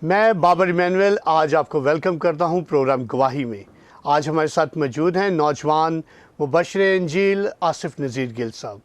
मैं बाबर इमैनुअल आज आपको वेलकम करता हूं प्रोग्राम गवाही में। आज हमारे साथ मौजूद हैं नौजवान मुबश्शिर इंजील आसिफ नज़ीर गिल साहब।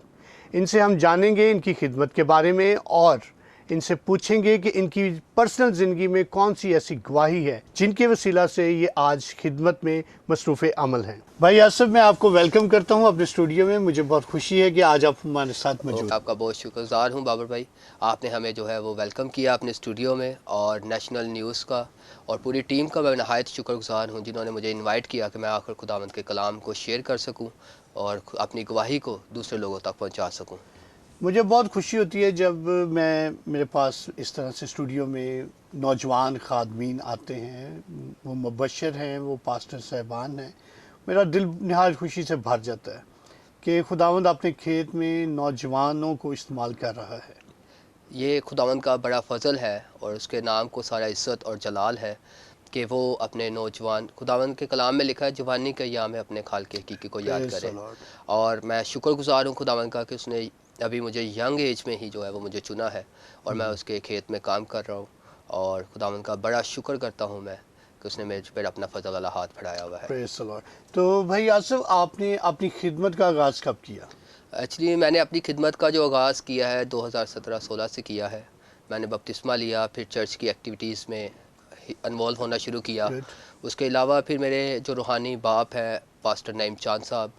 इनसे हम जानेंगे इनकी खिदमत के बारे में और इनसे पूछेंगे कि इनकी पर्सनल ज़िंदगी में कौन सी ऐसी गवाही है जिनके वसीला से ये आज खिदमत में मसरूफ़ अमल हैं। भाई आसिफ, मैं आपको वेलकम करता हूं अपने स्टूडियो में। मुझे बहुत खुशी है कि आज आप हमारे साथ मौजूद। आपका बहुत शुक्रगुजार हूँ बाबर भाई, आपने हमें जो है वो वेलकम किया अपने स्टूडियो में, और नेशनल न्यूज़ का और पूरी टीम का मैं नहायत शुक्रगुजार हूँ जिन्होंने मुझे इनवाइट किया कि मैं आकर खुदावंद के कलाम को शेयर कर सकूँ और अपनी गवाही को दूसरे लोगों तक पहुँचा सकूँ। मुझे बहुत खुशी होती है जब मेरे पास इस तरह से स्टूडियो में नौजवान खादमीन आते हैं, वो मुबश्शिर हैं, वो पास्टर साहबान हैं। मेरा दिल निहायत खुशी से भर जाता है कि खुदावंद अपने खेत में नौजवानों को इस्तेमाल कर रहा है। ये खुदावंद का बड़ा फ़ज़ल है और उसके नाम को सारा इज़्ज़त और जलाल है कि वो अपने नौजवान, खुदावंद के कलाम में लिखा है, जवानी का याम है अपने खाल के हकीकी को याद प्रेज़ द करें। लॉर्ड। और मैं शुक्रगुजार हूँ खुदावंद का कि उसने अभी मुझे यंग एज में ही जो है वो मुझे चुना है और मैं उसके खेत में काम कर रहा हूँ, और खुदावंद का बड़ा शुक्र करता हूँ मैं कि उसने मेरे पर अपना फ़ज़ल वाला हाथ बढ़ाया हुआ है। Praise the Lord. तो भाई आसिफ, आपने अपनी खिदमत का आगाज़ कब किया? एक्चुअली मैंने अपनी खिदमत का जो आगाज़ किया है 2017-16 से किया है। मैंने बपतिस्मा लिया, फिर चर्च की एक्टिविटीज़ में इन्वॉल्व होना शुरू किया। गुड। उसके अलावा फिर मेरे जो रूहानी बाप हैं पास्टर नईम चांद साहब,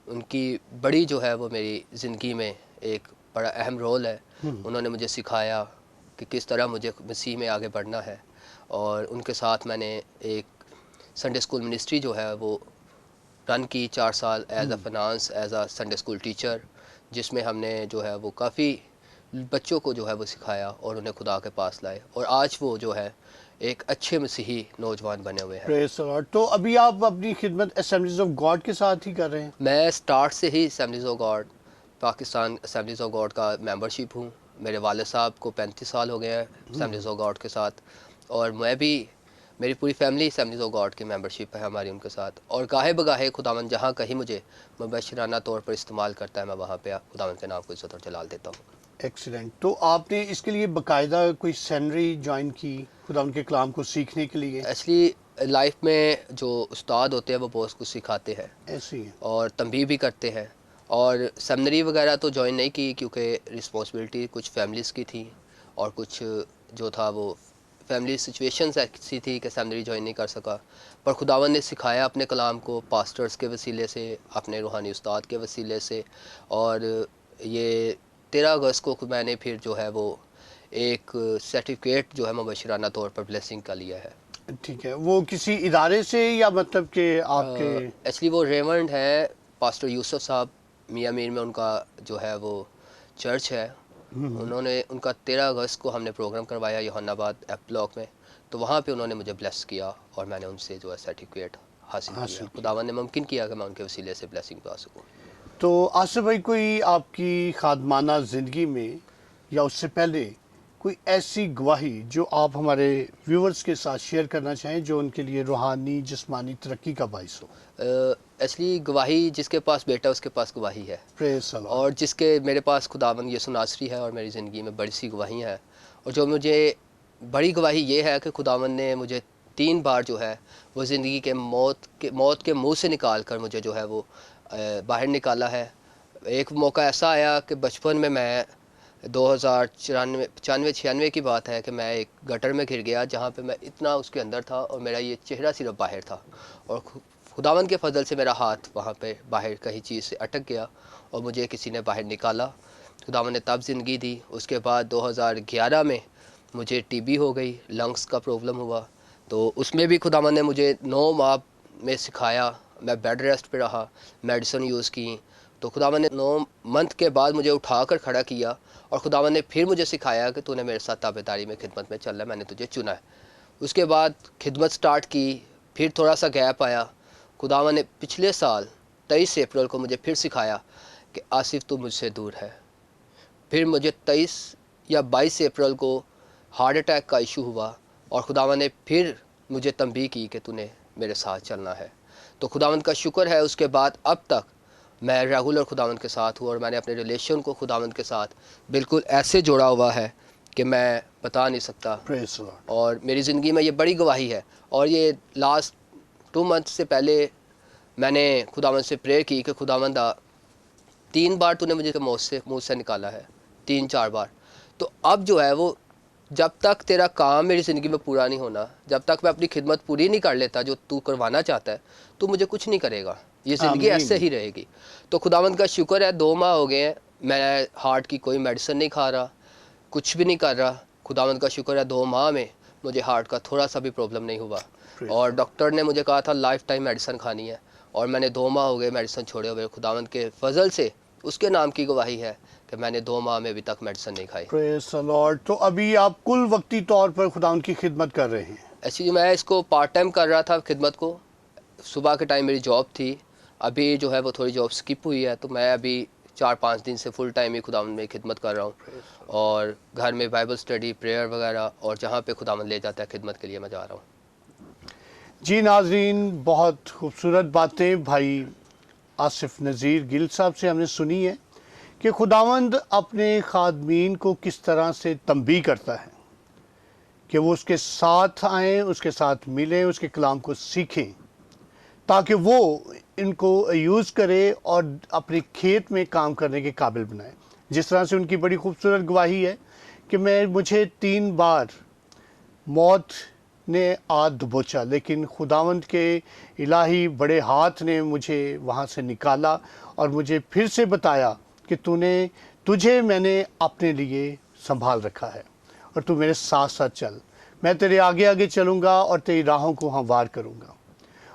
उनकी बड़ी जो है वो मेरी ज़िंदगी में एक बड़ा अहम रोल है। उन्होंने मुझे सिखाया कि किस तरह मुझे मसीह में आगे बढ़ना है, और उनके साथ मैंने एक संडे स्कूल मिनिस्ट्री जो है वो रन की 4 साल as a finance as a Sunday school teacher, जिसमें हमने जो है वो काफ़ी बच्चों को जो है वो सिखाया और उन्हें खुदा के पास लाए, और आज वो जो है एक अच्छे मसीही नौजवान बने हुए हैं। Praise the Lord. तो अभी आप अपनी खिदमत असेंबलीज ऑफ गॉड के साथ ही कर रहे हैं? मैं स्टार्ट से ही assemblies of God, Pakistan assemblies of God का मेंबरशिप हूँ। मेरे वाले साहब को 35 साल हो गए हैं असेंबलीज ऑफ गॉड के साथ, और मैं भी, मेरी पूरी फैमिली असेंबलीज ऑफ गॉड की मेंबरशिप है हमारी उनके साथ। और गाहे बगाहे खुदावंद जहाँ कहीं मुझे मुबशराना तौर पर इस्तेमाल करता है, मैं वहाँ पे खुदावंद के नाम को इज़्ज़त और जलाल देता हूँ। एक्सीलेंट। तो आपने इसके लिए बाकायदा कोई सैलरी ज्वाइन की खुदा उनके कलाम को सीखने के लिए? एक्चुअली लाइफ में जो उस्ताद होते हैं वो बहुत कुछ सिखाते हैं ऐसे ही है। और तंबीह भी करते हैं, और सेमिनरी वगैरह तो ज्वाइन नहीं की क्योंकि रिस्पॉन्सिबिलिटी कुछ फैमिलीज़ की थी, और कुछ जो था वो फैमिली सिचुएशंस ऐसी थी कि सेमिनरी ज्वाइन नहीं कर सका। पर खुदावन ने सिखाया अपने कलाम को पास्टर्स के वसीले से, अपने रूहानी उस्ताद के वसीले से। और ये 13 अगस्त को मैंने फिर जो है वो एक सर्टिफिकेट जो है मुबशराना तौर पर ब्लेसिंग का लिया है। ठीक है। वो किसी इदारे से या मतलब कि आपके? एक्चुअली वो रेवरेंड है पास्टर यूसुफ साहब, मियाँ मीर में उनका जो है वो चर्च है। उन्होंने उनका 13 अगस्त को हमने प्रोग्राम करवाया योहानाबाद एप ब्लॉक में, तो वहाँ पे उन्होंने मुझे ब्लेस किया और मैंने उनसे जो है सर्टिफिकेट हासिल किया। खुदावन ने मुमकिन किया कि मैं उनके वसीले से ब्लेसिंग पा सकूँ। तो आसिफ भाई, कोई आपकी खादमाना ज़िंदगी में या उससे पहले कोई ऐसी गवाही जो आप हमारे व्यूअर्स के साथ शेयर करना चाहें जो उनके लिए रूहानी जिस्मानी तरक्की का बाइस हो? एक्चुअली गवाही, जिसके पास बेटा उसके पास गवाही है, प्रेज़ द लॉर्ड। और जिसके मेरे पास खुदावन यसु नासरी है, और मेरी ज़िंदगी में बड़ी सी गवाहियाँ हैं। और जो मुझे बड़ी गवाही ये है कि खुदावन ने मुझे 3 बार जो है वो ज़िंदगी के मौत के मुंह से निकाल कर मुझे जो है वो बाहर निकाला है। एक मौका ऐसा आया कि बचपन में मैं 2094-95-96 की बात है कि मैं एक गटर में गिर गया जहाँ पे मैं इतना उसके अंदर था और मेरा ये चेहरा सिर्फ बाहर था, और खुदावंद के फजल से मेरा हाथ वहाँ पे बाहर कहीं चीज़ से अटक गया और मुझे किसी ने बाहर निकाला। खुदावंद ने तब ज़िंदगी दी। उसके बाद 2011 में मुझे टीबी हो गई, लंग्स का प्रॉब्लम हुआ, तो उसमें भी खुदावंद ने मुझे 9 माह में सिखाया। मैं बेड रेस्ट पे रहा, मेडिसिन यूज़ की, तो खुदावंद ने 9 मंथ के बाद मुझे उठाकर खड़ा किया, और खुदावंद ने फिर मुझे सिखाया कि तूने मेरे साथ ताबेदारी में खिदमत में चलना है, मैंने तुझे चुना है। उसके बाद खिदमत स्टार्ट की, फिर थोड़ा सा गैप आया। खुदावंद ने पिछले साल 23 अप्रैल को मुझे फिर सिखाया कि आसिफ तू मुझसे दूर है। फिर मुझे 23 या 22 अप्रैल को हार्ट अटैक का इशू हुआ, और खुदावंद ने फिर मुझे तंबीह की कि तूने मेरे साथ चलना है। तो खुदावंद का शुक्र है, उसके बाद अब तक मैं रेगुलर खुदावंद के साथ हूँ, और मैंने अपने रिलेशन को खुदावंद के साथ बिल्कुल ऐसे जोड़ा हुआ है कि मैं बता नहीं सकता। Praise the Lord. और मेरी ज़िंदगी में ये बड़ी गवाही है। और ये लास्ट 2 मंथ से पहले मैंने खुदावंद से प्रेयर की कि खुदावंद 3 बार तूने मुझे मुँह से निकाला है, 3-4 बार। तो अब जो है वो, जब तक तेरा काम मेरी ज़िंदगी में पूरा नहीं होना, जब तक मैं अपनी खिदमत पूरी नहीं कर लेता जो तू करवाना चाहता है, तू मुझे कुछ नहीं करेगा। ये ज़िंदगी आमीन। ऐसे ही रहेगी। तो खुदावंद का शुक्र है, 2 माह हो गए हैं, मैं हार्ट की कोई मेडिसिन नहीं खा रहा, कुछ भी नहीं कर रहा। खुदावंद का शुक्र है, 2 माह में मुझे हार्ट का थोड़ा सा भी प्रॉब्लम नहीं हुआ। और डॉक्टर ने मुझे कहा था लाइफ टाइम मेडिसिन खानी है, और मैंने 2 माह हो गए मेडिसिन छोड़े हुए। खुदावंद के फजल से, उसके नाम की गवाही है कि मैंने 2 माह में अभी तक मेडिसिन नहीं खाई। Praise the Lord. तो अभी आप कुल वक्ती तौर पर खुदावंद की खिदमत कर रहे हैं। एक्चुअली मैं इसको पार्ट टाइम कर रहा था खिदमत को। सुबह के टाइम मेरी जॉब थी, अभी जो है वो थोड़ी जॉब स्किप हुई है, तो मैं अभी 4-5 दिन से फुल टाइम ही खुदावंद में खिदमत कर रहा हूँ। और घर में बाइबल स्टडी, प्रेयर वगैरह, और जहाँ पे खुदावंद ले जाता है खिदमत के लिए मैं जा रहा हूँ। जी नाजरीन, बहुत खूबसूरत बातें भाई आसिफ नज़ीर गिल साहब से हमने सुनी है कि खुदावंद अपने खादमीन को किस तरह से तंबीह करता है कि वो उसके साथ आएँ, उसके साथ मिलें, उसके कलाम को सीखें, ताकि वो इनको यूज़ करे और अपने खेत में काम करने के काबिल बनाए। जिस तरह से उनकी बड़ी खूबसूरत गवाही है कि मुझे 3 बार मौत ने आ दबोचा, लेकिन खुदावंद के इलाही बड़े हाथ ने मुझे वहाँ से निकाला और मुझे फिर से बताया कि तुझे मैंने अपने लिए संभाल रखा है और तू मेरे साथ साथ चल। मैं तेरे आगे आगे चलूँगा और तेरी राहों को हमवार करूँगा,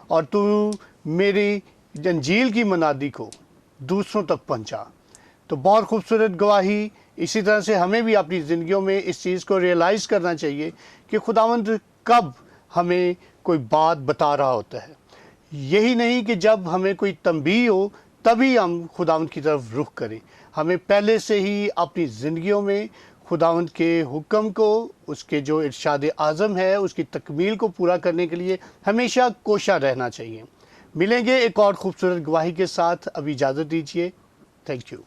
और तू मेरी अंजील की मनादी को दूसरों तक पहुँचा। तो बहुत खूबसूरत गवाही। इसी तरह से हमें भी अपनी ज़िंदगियों में इस चीज़ को रियलाइज़ करना चाहिए कि खुदावंद कब हमें कोई बात बता रहा होता है। यही नहीं कि जब हमें कोई तंबीह हो तभी हम खुदावंद की तरफ रुख करें। हमें पहले से ही अपनी ज़िंदगियों में खुदावंद के हुक्म को, उसके जो इरशाद आज़म है, उसकी तकमील को पूरा करने के लिए हमेशा कोशा रहना चाहिए। मिलेंगे एक और खूबसूरत गवाही के साथ। अभी इजाज़त दीजिए। Thank you.